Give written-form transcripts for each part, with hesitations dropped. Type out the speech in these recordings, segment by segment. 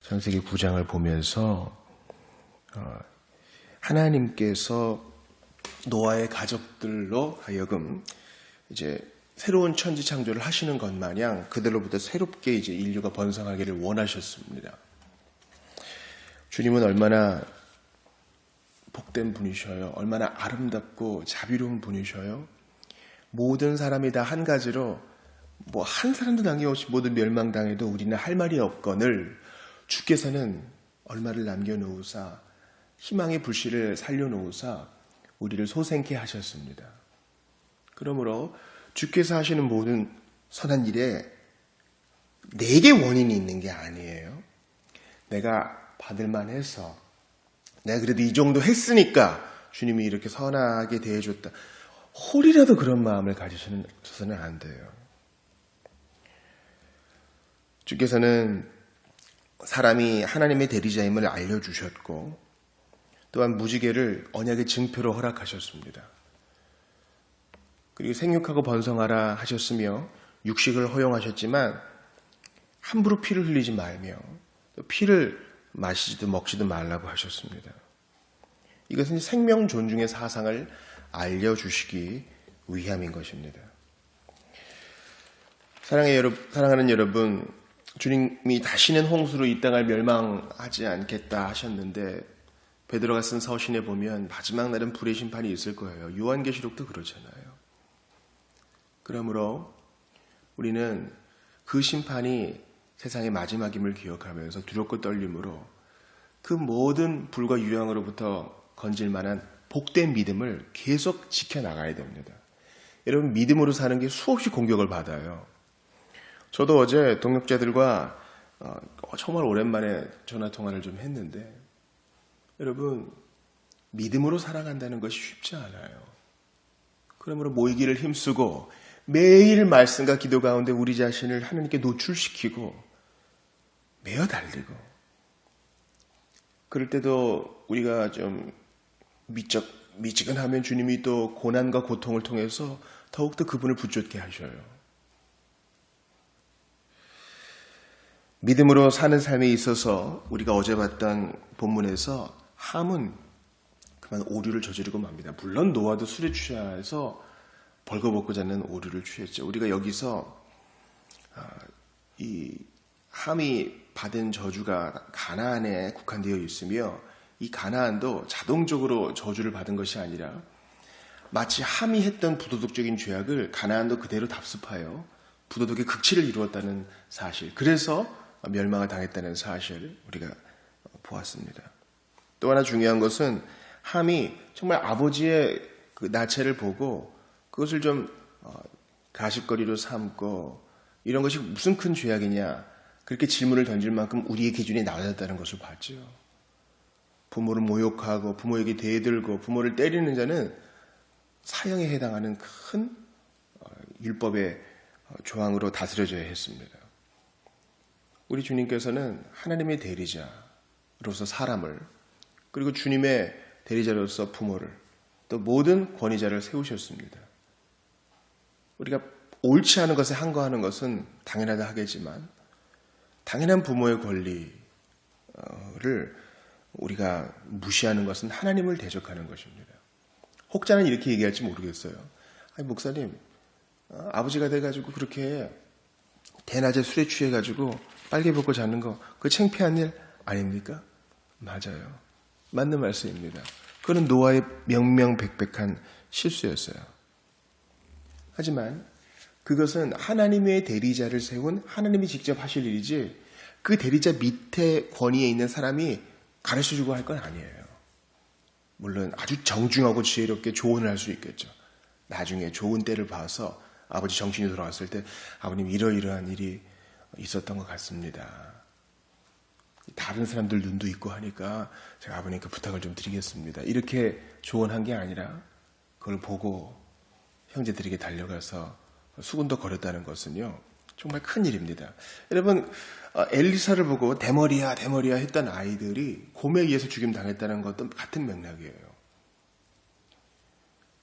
창세기 9장을 보면서 하나님께서 노아의 가족들로 하여금 이제 새로운 천지 창조를 하시는 것 마냥 그들로부터 새롭게 이제 인류가 번성하기를 원하셨습니다. 주님은 얼마나 복된 분이셔요. 얼마나 아름답고 자비로운 분이셔요. 모든 사람이 다 한 가지로 뭐 한 사람도 남김없이 모두 멸망당해도 우리는 할 말이 없거늘 주께서는 얼마를 남겨놓으사 희망의 불씨를 살려놓으사 우리를 소생케 하셨습니다. 그러므로 주께서 하시는 모든 선한 일에 내게 원인이 있는 게 아니에요. 내가 받을만 해서 내가 그래도 이 정도 했으니까 주님이 이렇게 선하게 대해줬다. 홀이라도 그런 마음을 가지셔서는 안 돼요. 주께서는 사람이 하나님의 대리자임을 알려주셨고 또한 무지개를 언약의 증표로 허락하셨습니다. 그리고 생육하고 번성하라 하셨으며 육식을 허용하셨지만 함부로 피를 흘리지 말며 또 피를 마시지도 먹지도 말라고 하셨습니다. 이것은 생명 존중의 사상을 알려주시기 위함인 것입니다. 사랑하는 여러분, 주님이 다시는 홍수로 이 땅을 멸망하지 않겠다 하셨는데 베드로가 쓴 서신에 보면 마지막 날은 불의 심판이 있을 거예요. 요한계시록도 그러잖아요. 그러므로 우리는 그 심판이 세상의 마지막임을 기억하면서 두렵고 떨림으로 그 모든 불과 유황으로부터 건질 만한 복된 믿음을 계속 지켜나가야 됩니다. 여러분, 믿음으로 사는 게 수없이 공격을 받아요. 저도 어제 동역자들과 정말 오랜만에 전화통화를 좀 했는데 여러분, 믿음으로 살아간다는 것이 쉽지 않아요. 그러므로 모이기를 힘쓰고 매일 말씀과 기도 가운데 우리 자신을 하나님께 노출시키고 매어 달리고 그럴 때도 우리가 좀 미지근하면 주님이 또 고난과 고통을 통해서 더욱더 그분을 붙잡게 하셔요. 믿음으로 사는 삶에 있어서 우리가 어제 봤던 본문에서 함은 그만 오류를 저지르고 맙니다. 물론 노아도 술에 취해서 벌거벗고 자는 오류를 취했죠. 우리가 여기서 이 함이 받은 저주가 가나안에 국한되어 있으며 이 가나안도 자동적으로 저주를 받은 것이 아니라 마치 함이 했던 부도덕적인 죄악을 가나안도 그대로 답습하여 부도덕의 극치를 이루었다는 사실, 그래서 멸망을 당했다는 사실을 우리가 보았습니다. 또 하나 중요한 것은 함이 정말 아버지의 그 나체를 보고 그것을 좀 가십거리로 삼고 이런 것이 무슨 큰 죄악이냐 그렇게 질문을 던질 만큼 우리의 기준이 낮았다는 것을 봤죠. 부모를 모욕하고 부모에게 대들고 부모를 때리는 자는 사형에 해당하는 큰 율법의 조항으로 다스려져야 했습니다. 우리 주님께서는 하나님의 대리자로서 사람을 그리고 주님의 대리자로서 부모를 또 모든 권위자를 세우셨습니다. 우리가 옳지 않은 것에 항거하는 것은 당연하다 하겠지만 당연한 부모의 권리를 우리가 무시하는 것은 하나님을 대적하는 것입니다. 혹자는 이렇게 얘기할지 모르겠어요. 아니, 목사님, 아버지가 돼가지고 그렇게 대낮에 술에 취해가지고 빨개 벗고 자는 거 그거 창피한 일 아닙니까? 맞아요. 맞는 말씀입니다. 그건 노아의 명명백백한 실수였어요. 하지만 그것은 하나님의 대리자를 세운 하나님이 직접 하실 일이지 그 대리자 밑에 권위에 있는 사람이 가르쳐주고 할 건 아니에요. 물론 아주 정중하고 지혜롭게 조언을 할 수 있겠죠. 나중에 좋은 때를 봐서 아버지 정신이 돌아왔을 때 아버님 이러이러한 일이 있었던 것 같습니다. 다른 사람들 눈도 있고 하니까 제가 아버님께 부탁을 좀 드리겠습니다. 이렇게 조언한 게 아니라 그걸 보고 형제들에게 달려가서 수군도 거렸다는 것은요 정말 큰 일입니다. 여러분, 엘리사를 보고 대머리야 했던 아이들이 곰에 의해서 죽임 당했다는 것도 같은 맥락이에요.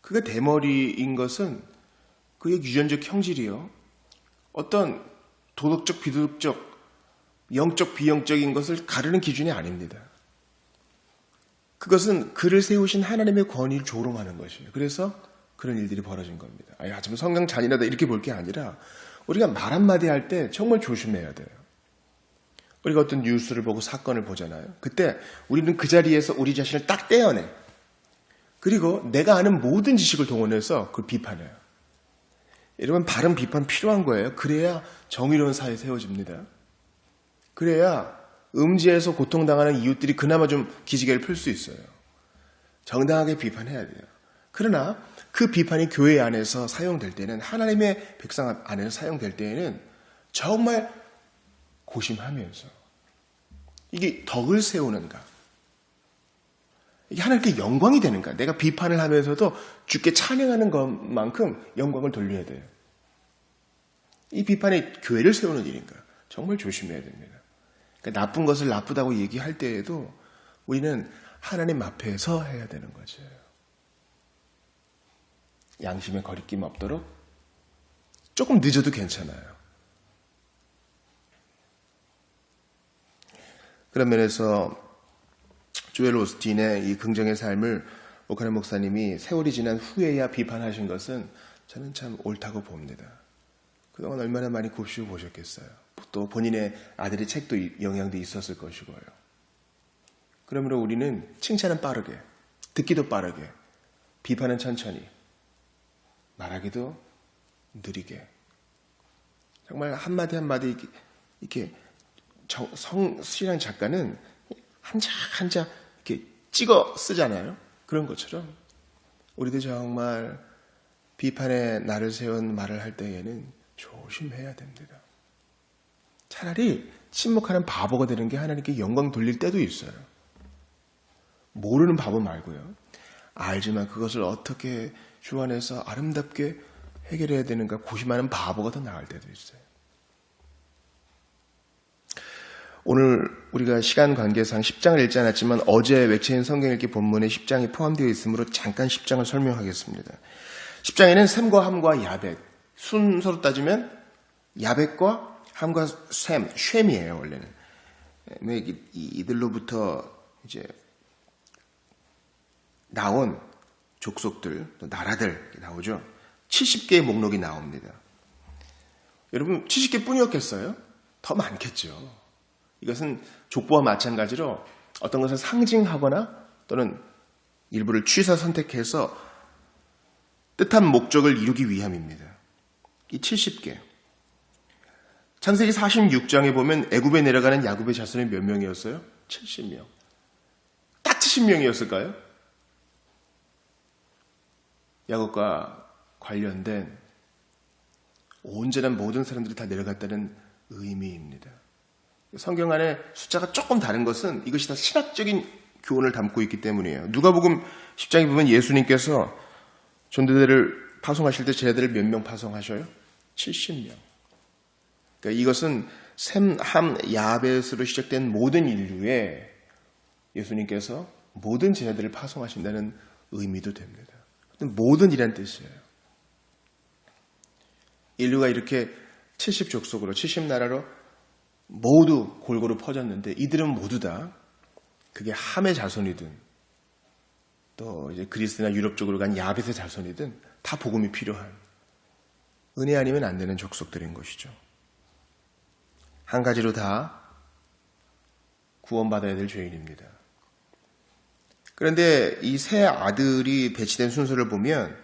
그가 대머리인 것은 그의 유전적 형질이요 어떤 도덕적 비도덕적 영적 비영적인 것을 가르는 기준이 아닙니다. 그것은 그를 세우신 하나님의 권위를 조롱하는 것이에요. 그래서 그런 일들이 벌어진 겁니다. 하지만 성경 잔인하다 이렇게 볼 게 아니라 우리가 말 한마디 할 때 정말 조심해야 돼요. 우리가 어떤 뉴스를 보고 사건을 보잖아요. 그때 우리는 그 자리에서 우리 자신을 딱 떼어내. 그리고 내가 아는 모든 지식을 동원해서 그걸 비판해요. 여러분, 바른 비판 필요한 거예요. 그래야 정의로운 사회 세워집니다. 그래야 음지에서 고통당하는 이웃들이 그나마 좀 기지개를 풀 수 있어요. 정당하게 비판해야 돼요. 그러나 그 비판이 교회 안에서 사용될 때는, 하나님의 백성 안에서 사용될 때에는 정말 고심하면서 이게 덕을 세우는가, 이게 하나님께 영광이 되는가. 내가 비판을 하면서도 주께 찬양하는 것만큼 영광을 돌려야 돼요. 이 비판이 교회를 세우는 일인가, 정말 조심해야 됩니다. 그러니까 나쁜 것을 나쁘다고 얘기할 때에도 우리는 하나님 앞에서 해야 되는 거죠. 양심에 거리낌 없도록 조금 늦어도 괜찮아요. 그런 면에서 조엘 오스틴의 이 긍정의 삶을 오카나 목사님이 세월이 지난 후에야 비판하신 것은 저는 참 옳다고 봅니다. 그동안 얼마나 많이 곱씹어 보셨겠어요. 또 본인의 아들의 책도 영향도 있었을 것이고요. 그러므로 우리는 칭찬은 빠르게, 듣기도 빠르게, 비판은 천천히, 말하기도 느리게, 정말 한마디 한마디 이렇게 신앙 작가는 한자 이렇게 찍어 쓰잖아요. 그런 것처럼 우리도 정말 비판의 날을 세운 말을 할 때에는 조심해야 됩니다. 차라리 침묵하는 바보가 되는 게 하나님께 영광 돌릴 때도 있어요. 모르는 바보 말고요. 알지만 그것을 어떻게 주안에서 아름답게 해결해야 되는가 고심하는 바보가 더 나을 때도 있어요. 오늘 우리가 시간 관계상 10장을 읽지 않았지만 어제 웹체인 성경 읽기 본문에 10장이 포함되어 있으므로 잠깐 10장을 설명하겠습니다. 10장에는 셈과 함과 야벳, 순서로 따지면 야벳과 함과 셈이에요, 원래는. 이들로부터 이제 나온 족속들, 또 나라들 나오죠. 70개의 목록이 나옵니다. 여러분, 70개 뿐이었겠어요? 더 많겠죠. 이것은 족보와 마찬가지로 어떤 것을 상징하거나 또는 일부를 취사 선택해서 뜻한 목적을 이루기 위함입니다. 이 70개. 창세기 46장에 보면 애굽에 내려가는 야곱의 자손이 몇 명이었어요? 70명. 딱 70명이었을까요? 야곱과 관련된 온전한 모든 사람들이 다 내려갔다는 의미입니다. 성경 안에 숫자가 조금 다른 것은 이것이 다 신학적인 교훈을 담고 있기 때문이에요. 누가복음 10장에 보면 예수님께서 전도대를 파송하실 때 제자들을 몇 명 파송하셔요? 70명. 그러니까 이것은 셈, 함, 야벳으로 시작된 모든 인류에 예수님께서 모든 제자들을 파송하신다는 의미도 됩니다. 모든이란 뜻이에요. 인류가 이렇게 70족속으로 70나라로 모두 골고루 퍼졌는데 이들은 모두 다 그게 함의 자손이든 또 이제 그리스나 유럽 쪽으로 간 야벳의 자손이든 다 복음이 필요한, 은혜 아니면 안 되는 족속들인 것이죠. 한 가지로 다 구원받아야 될 죄인입니다. 그런데 이 세 아들이 배치된 순서를 보면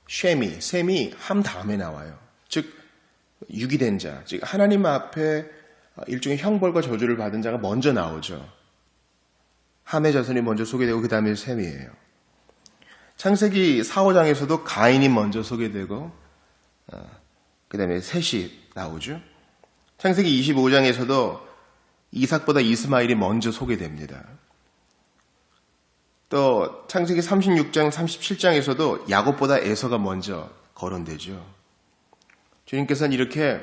셈이 함 다음에 나와요. 즉 유기된 자, 즉 하나님 앞에 일종의 형벌과 저주를 받은 자가 먼저 나오죠. 함의 자손이 먼저 소개되고 그 다음에 셈이에요. 창세기 4, 5장에서도 가인이 먼저 소개되고 그 다음에 셋이 나오죠. 창세기 25장에서도 이삭보다 이스마엘이 먼저 소개됩니다. 또 창세기 36장, 37장에서도 야곱보다 에서가 먼저 거론되죠. 주님께서는 이렇게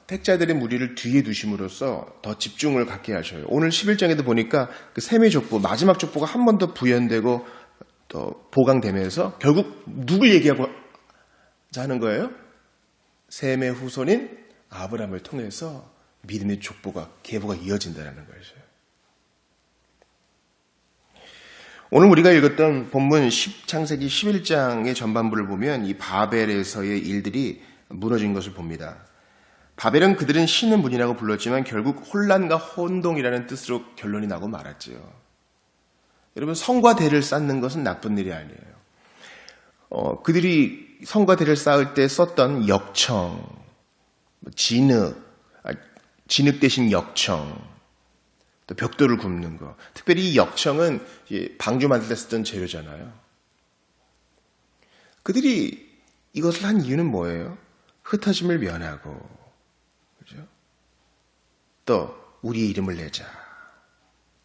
택자들의 무리를 뒤에 두심으로써 더 집중을 갖게 하셔요. 오늘 11장에도 보니까 그 셈의 족보, 마지막 족보가 한 번 더 부연되고 또 보강되면서 결국 누굴 얘기하고 하는 거예요? 셈의 후손인 아브라함을 통해서 믿음의 족보가, 계보가 이어진다는 것이에요. 오늘 우리가 읽었던 본문 창세기 11장의 전반부를 보면 이 바벨에서의 일들이 무너진 것을 봅니다. 바벨은 그들은 신의 문이라고 불렀지만 결국 혼란과 혼동이라는 뜻으로 결론이 나고 말았지요. 여러분, 성과 대를 쌓는 것은 나쁜 일이 아니에요. 그들이 성과 대를 쌓을 때 썼던 역청, 진흙 대신 역청, 또 벽돌을 굽는 거. 특별히 이 역청은 방주 만들 때 쓰던 재료잖아요. 그들이 이것을 한 이유는 뭐예요? 흩어짐을 면하고, 그죠? 또 우리의 이름을 내자.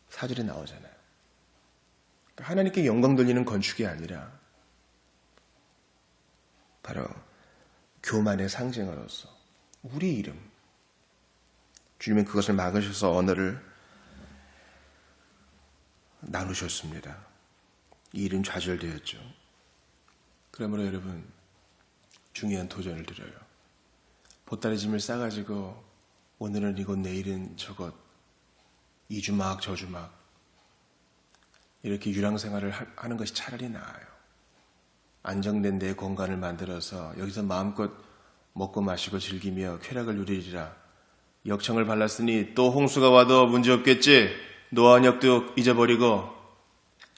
4절에 나오잖아요. 그러니까 하나님께 영광 돌리는 건축이 아니라 바로 교만의 상징으로서 우리 이름, 주님은 그것을 막으셔서 언어를 나누셨습니다. 이 일은 좌절되었죠. 그러므로 여러분, 중요한 도전을 드려요. 보따리 짐을 싸가지고 오늘은 이곳, 내일은 저곳, 이주막 저주막 이렇게 유랑생활을 하는 것이 차라리 나아요. 안정된 내 공간을 만들어서 여기서 마음껏 먹고 마시고 즐기며 쾌락을 누리리라. 역청을 발랐으니 또 홍수가 와도 문제없겠지. 노한역도 잊어버리고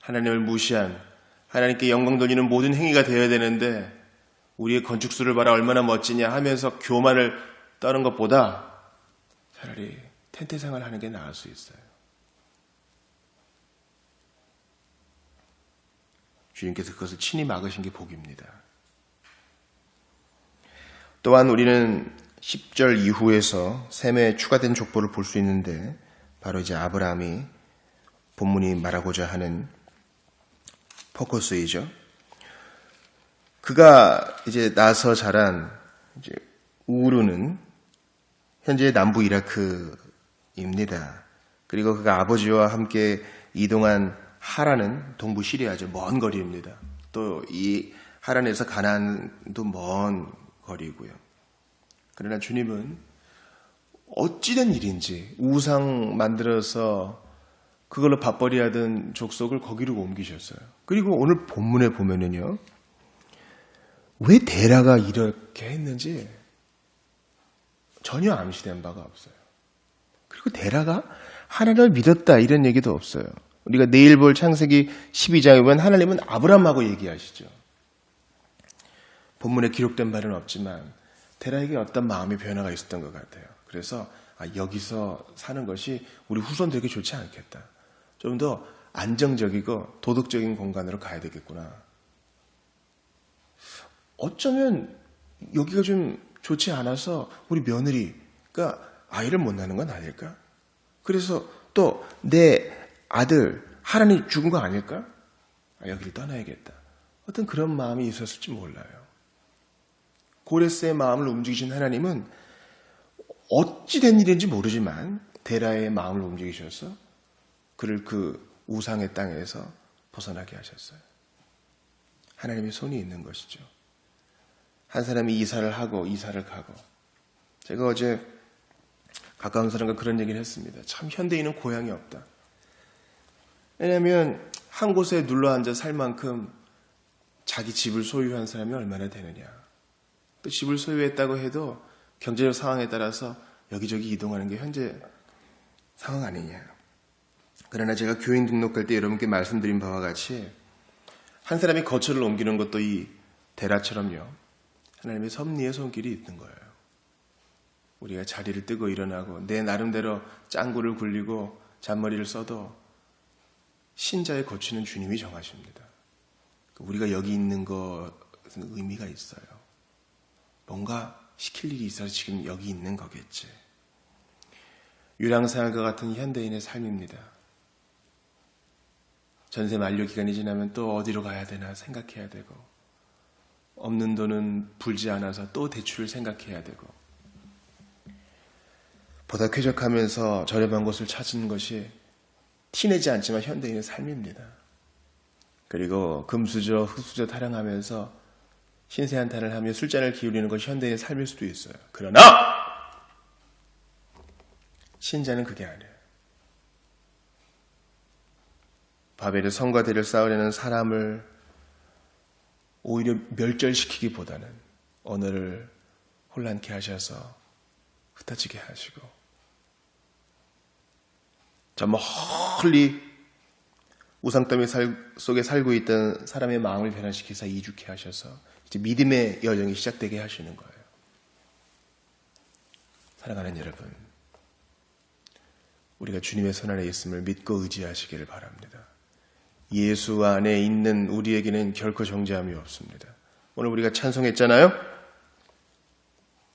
하나님을 무시한, 하나님께 영광 돌리는 모든 행위가 되어야 되는데 우리의 건축수를 봐라 얼마나 멋지냐 하면서 교만을 떠는 것보다 차라리 텐트 생활을 하는 게 나을 수 있어요. 주님께서 그것을 친히 막으신 게 복입니다. 또한 우리는 10절 이후에서 셈에 추가된 족보를 볼 수 있는데 바로 이제 아브라함이 본문이 말하고자 하는 포커스이죠. 그가 이제 나서 자란 이제 우르는 현재 남부 이라크입니다. 그리고 그가 아버지와 함께 이동한 하란은 동부 시리아죠. 먼 거리입니다. 또 이 하란에서 가나안도 먼 거리고요. 그러나 주님은 어찌된 일인지 우상 만들어서 그걸로 밥벌이 하던 족속을 거기로 옮기셨어요. 그리고 오늘 본문에 보면은요, 왜 데라가 이렇게 했는지 전혀 암시된 바가 없어요. 그리고 데라가 하나님을 믿었다 이런 얘기도 없어요. 우리가 내일 볼 창세기 12장에 보면 하나님은 아브라함하고 얘기하시죠. 본문에 기록된 바는 없지만 데라에게 어떤 마음의 변화가 있었던 것 같아요. 그래서 여기서 사는 것이 우리 후손들에게 좋지 않겠다. 좀 더 안정적이고 도덕적인 공간으로 가야 되겠구나. 어쩌면 여기가 좀 좋지 않아서 우리 며느리가 아이를 못 낳는 건 아닐까? 그래서 또 내 아들 하란이 죽은 거 아닐까? 여기를 떠나야겠다. 어떤 그런 마음이 있었을지 몰라요. 고레스의 마음을 움직이신 하나님은 어찌 된 일인지 모르지만 데라의 마음을 움직이셔서 그를 그 우상의 땅에서 벗어나게 하셨어요. 하나님의 손이 있는 것이죠. 한 사람이 이사를 하고 이사를 가고, 제가 어제 가까운 사람과 그런 얘기를 했습니다. 참 현대인은 고향이 없다. 왜냐하면 한 곳에 눌러앉아 살 만큼 자기 집을 소유한 사람이 얼마나 되느냐. 또 집을 소유했다고 해도 경제적 상황에 따라서 여기저기 이동하는 게 현재 상황 아니냐. 그러나 제가 교인 등록할 때 여러분께 말씀드린 바와 같이 한 사람이 거처를 옮기는 것도 이 데라처럼요, 하나님의 섭리의 손길이 있는 거예요. 우리가 자리를 뜨고 일어나고 내 나름대로 짱구를 굴리고 잔머리를 써도 신자의 거취는 주님이 정하십니다. 우리가 여기 있는 것은 의미가 있어요. 뭔가 시킬 일이 있어서 지금 여기 있는 거겠지. 유랑생활과 같은 현대인의 삶입니다. 전세 만료 기간이 지나면 또 어디로 가야 되나 생각해야 되고, 없는 돈은 불지 않아서 또 대출을 생각해야 되고, 보다 쾌적하면서 저렴한 곳을 찾는 것이 티내지 않지만 현대인의 삶입니다. 그리고 금수저, 흙수저 타령하면서 신세한탄을 하며 술잔을 기울이는 것이 현대인의 삶일 수도 있어요. 그러나 신자는 그게 아니에요. 바벨의 성과 대를 쌓으려는 사람을 오히려 멸절시키기보다는 언어를 혼란케 하셔서 흩어지게 하시고 저 멀리 우상더미 속에 살고 있던 사람의 마음을 변화시키사 이주케 하셔서 이제 믿음의 여정이 시작되게 하시는 거예요. 사랑하는 여러분, 우리가 주님의 손 안에 있음을 믿고 의지하시기를 바랍니다. 예수 안에 있는 우리에게는 결코 정죄함이 없습니다. 오늘 우리가 찬송했잖아요.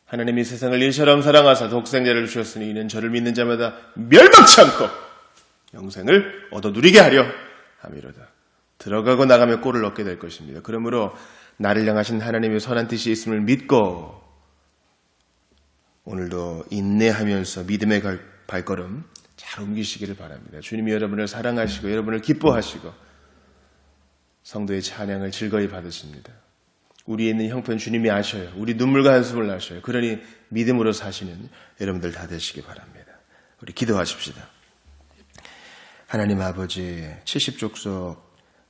하나님이 세상을 이처럼 사랑하사 독생자를 주셨으니 이는 저를 믿는 자마다 멸망치 않고 영생을 얻어 누리게 하려 함이로다. 들어가고 나가며 꼴을 얻게 될 것입니다. 그러므로 나를 향하신 하나님의 선한 뜻이 있음을 믿고 오늘도 인내하면서 믿음의 발걸음 잘 옮기시기를 바랍니다. 주님이 여러분을 사랑하시고 여러분을 기뻐하시고 성도의 찬양을 즐거이 받으십니다. 우리에 있는 형편 주님이 아셔요. 우리 눈물과 한숨을 아셔요. 그러니 믿음으로 사시는 여러분들 다 되시기 바랍니다. 우리 기도하십시다. 하나님 아버지, 70족속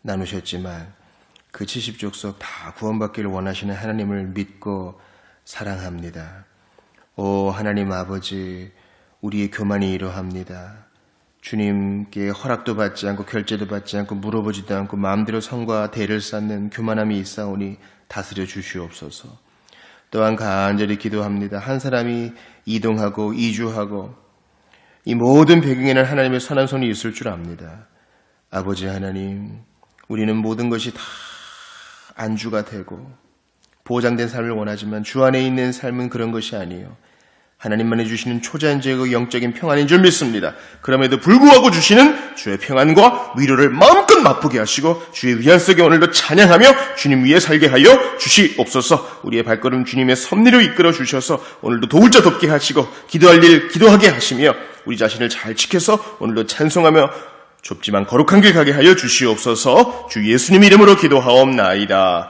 나누셨지만 그 70족속 다 구원받기를 원하시는 하나님을 믿고 사랑합니다. 오 하나님 아버지, 우리의 교만이 이러합니다. 주님께 허락도 받지 않고 결제도 받지 않고 물어보지도 않고 마음대로 성과 대를 쌓는 교만함이 있사오니 다스려 주시옵소서. 또한 간절히 기도합니다. 한 사람이 이동하고 이주하고 이 모든 배경에는 하나님의 선한 손이 있을 줄 압니다. 아버지 하나님, 우리는 모든 것이 다 안주가 되고 보장된 삶을 원하지만 주 안에 있는 삶은 그런 것이 아니에요. 하나님만이 주시는 초자연적이고 영적인 평안인 줄 믿습니다. 그럼에도 불구하고 주시는 주의 평안과 위로를 마음껏 맛보게 하시고 주의 위안 속에 오늘도 찬양하며 주님 위에 살게 하여 주시옵소서. 우리의 발걸음 주님의 섭리로 이끌어 주셔서 오늘도 도울 자 돕게 하시고 기도할 일 기도하게 하시며 우리 자신을 잘 지켜서 오늘도 찬송하며 좁지만 거룩한 길 가게 하여 주시옵소서. 주 예수님 이름으로 기도하옵나이다.